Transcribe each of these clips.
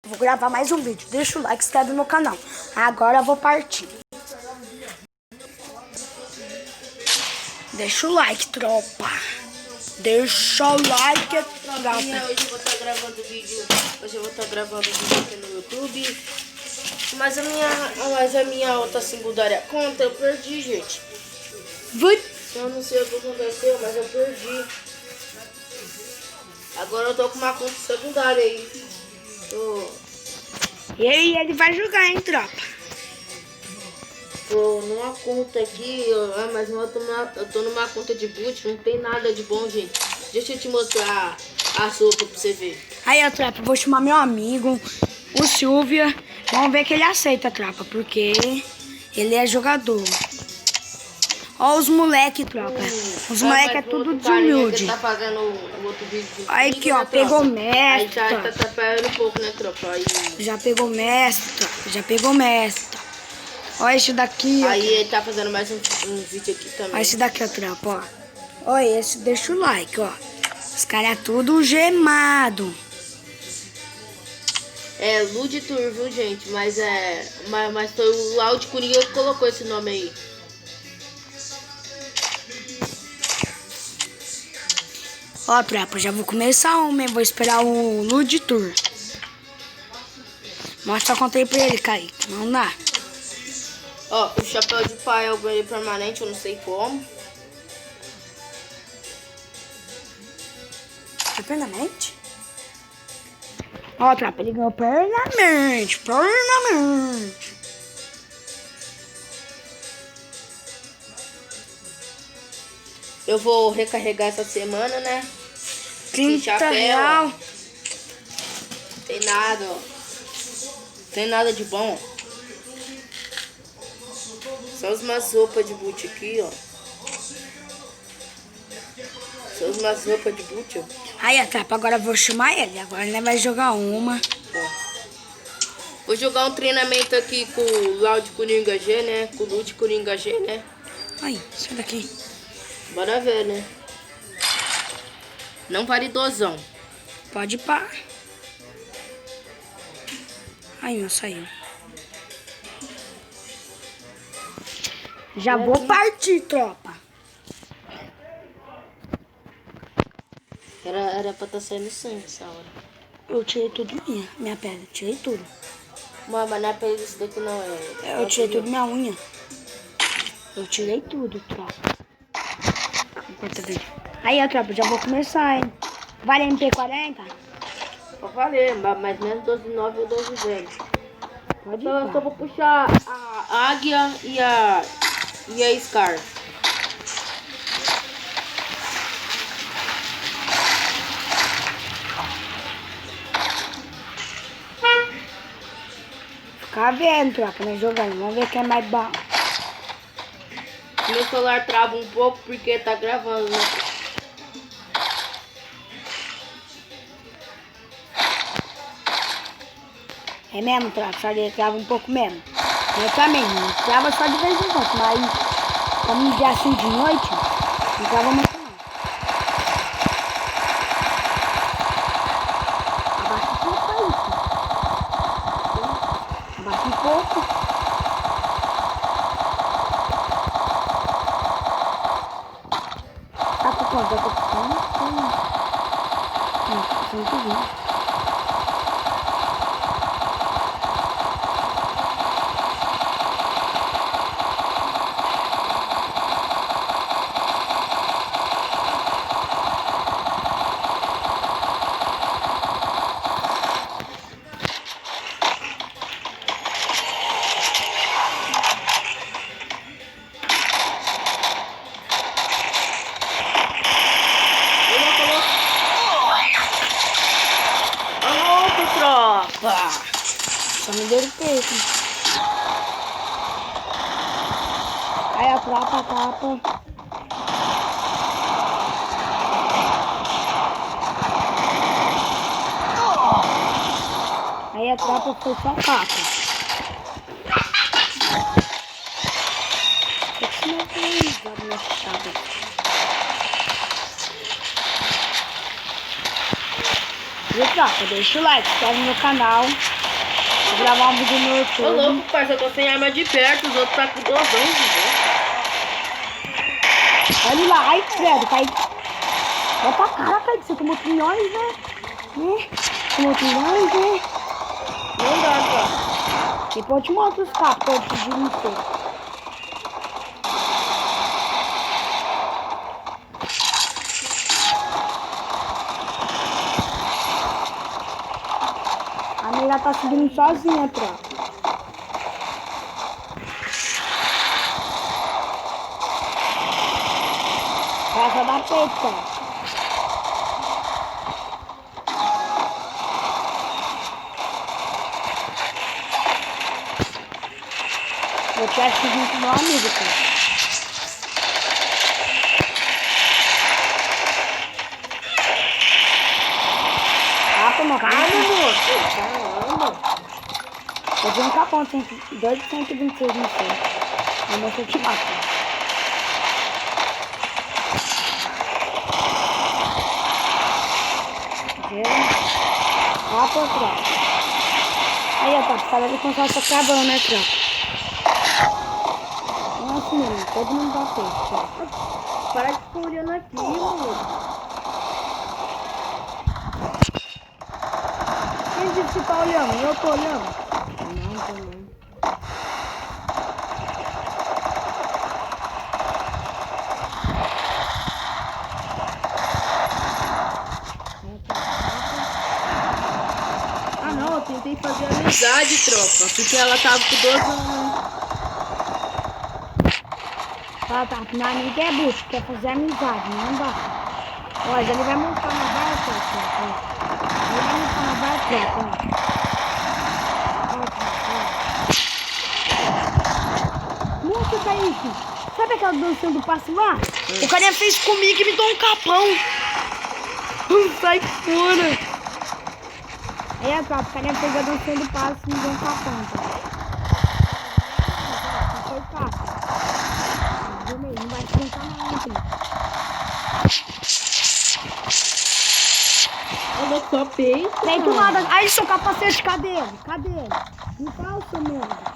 Vou gravar mais um vídeo. Deixa o like, se inscreve no canal. Agora eu vou partir. Deixa o like, tropa. Deixa o like, tropa. Hoje eu vou estar gravando vídeo. Hoje eu vou estar gravando vídeo aqui no YouTube. Mas a minha outra secundária conta eu perdi, gente. Eu não sei o que aconteceu, mas eu perdi. Agora eu tô com uma conta secundária aí. E aí ele vai jogar, hein, tropa? Tô numa conta aqui, mas eu tô numa conta de boot, não tem nada de bom, gente. Deixa eu te mostrar a sopa pra você ver. Aí, ó, tropa, vou chamar meu amigo, o Silvia. Vamos ver que ele aceita, tropa, porque ele é jogador. Ó os moleque, tropa. Os moleque é tudo desumilde. Tá fazendo um outro vídeo. Aí aqui, ó, né, pegou Aí mestre, já tá tropa. atrapalhando um pouco, né, tropa? Aí Já pegou mestre, tropa. Já pegou mestre, tropa. Ó esse daqui, ó. ele tá fazendo mais um vídeo aqui Ó também. esse daqui, ó, tropa, ó. Ó esse, deixa o like, ó. Os caras é tudo gemado. É Lud Tour, viu, gente? Mas foi o Loud Coringa que colocou esse nome aí. Ó, tropa, já vou começar uma, hein? Vou esperar o Lud Tour. Mostra a conta aí pra ele, Kaique. Não dá. Ó, o chapéu de pai eu ganhei permanente, eu não sei como. Foi permanente? Ó, tropa, ele ganhou permanente. Permanente. Eu vou recarregar essa semana, né? 30 chapéu, real. Tem nada, ó. Tem nada de bom. Só umas roupas de boot aqui, ó. Só umas roupas de boot, ó. Aí, ó, tropa, agora eu vou chamar ele. Agora ele vai jogar uma. Vou jogar um treinamento aqui com o Loud Coringa G, né? Com o Lud Coringa G, né? Aí, sai daqui. Bora ver, né? Não vale dosão. Pode ir pá. Aí, não saiu. Já vou partir, tropa. Era pra estar saindo sangue essa hora. Eu tirei tudo minha pele. Tirei tudo. Mas não é pra isso daqui não é. Eu tirei tudo minha unha. Eu tirei tudo, tropa. Aí, ó, tropa, já vou começar, hein? Vale MP40? Pode valer, mas menos 12,9 ou 12 velho. Pode Então eu ir, só vou puxar a águia e a Scar. Ficar vendo, tropa, né? Jogando. Vamos ver quem é mais bom. Meu celular trava um pouco porque tá gravando, né? É mesmo, tropa, só ele trava um pouco mesmo. Eu também, não trava só de vez em quando, mas como um dia assim de noite, não trava muito não. Abaixa um pouco aí, filho. Abaixa um pouco. Tá com quanto? Já tô com 120. Tropa! Só me deu o peito. Aí a tropa tapa. Aí a tropa foi só tapa. Esse não tem jogo nessa chave. E tropa, deixa o like, se inscreve no meu canal. Vou gravar um vídeo no Ô YouTube. louco, parça, eu tô sem arma de perto, os outros tá com 2 anos, né? Olha lá, ai, credo, Kaique. Bota a cara, Kaique, você tomou trilhões, né? Tomou trilhões, né? Não dá, cara. Depois eu te mostro os capos que eu pedi no seu. A Mira tá subindo sozinha, tropa. Casa da peita. Eu te acho junto com meu amigo, cara. Calma, moço. Caramba. eu tenho um capão, 2,126 no seu. Aí você te mata. Ó, por trás. Aí, ó, tá, os caras de console tá acabando, né, tropa? É assim mesmo, todo mundo dá peixe, tropa. Para de ficar olhando aqui, mano. Quem disse que tá olhando? Eu tô olhando. Não, tô não. Ah, não, eu tentei fazer amizade, tropa, porque ela tava com 12 anos. Tá, minha amiga é bucha, quer fazer amizade, não dá. Olha, ele vai montar na barca, tropa. Ele vai montar na barca, tropa. Nossa, Kaique, sabe aquela dancinha do passo lá? O carinha fez comigo e me deu um capão. Sai fora. Aí, ó, tropa, o carinha fez a dancinha do passo e me deu um capão, tá? Não foi fácil. Não vai esquentar não, filho. Eu dou só peito. Nem do nada. Aí, seu capacete, cadê ele? Cadê ele? Não tá o seu merda.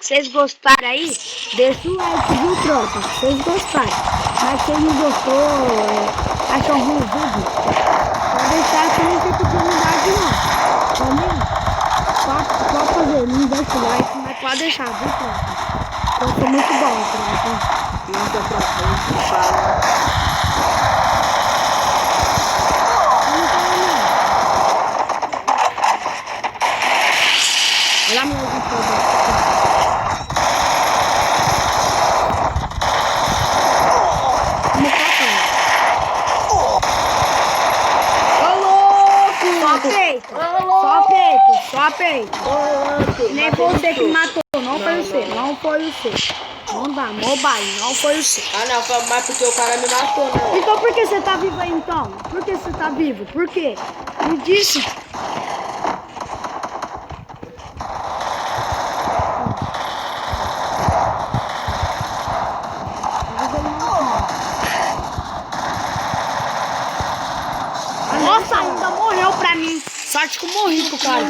Vocês gostaram aí, deixa o like, viu, tropa? Vocês gostaram. Mas se não gostou, achou ruim o vídeo, pode deixar que não tem oportunidade não. Pode fazer, não deixa o like, mas pode deixar, viu, tropa? Então foi muito bom, tropa. Fica pra frente, fala. Olha meu vídeo. Só peito. Nem você que me matou, não foi você. Não foi você. Não dá, mobile, não foi você. Ah não, mas porque o cara me matou, né? Então por que você tá vivo aí então? Por que você tá vivo? Por quê? Me disse. Nossa, ainda morreu pra mim. Sorte que eu morri pro cara.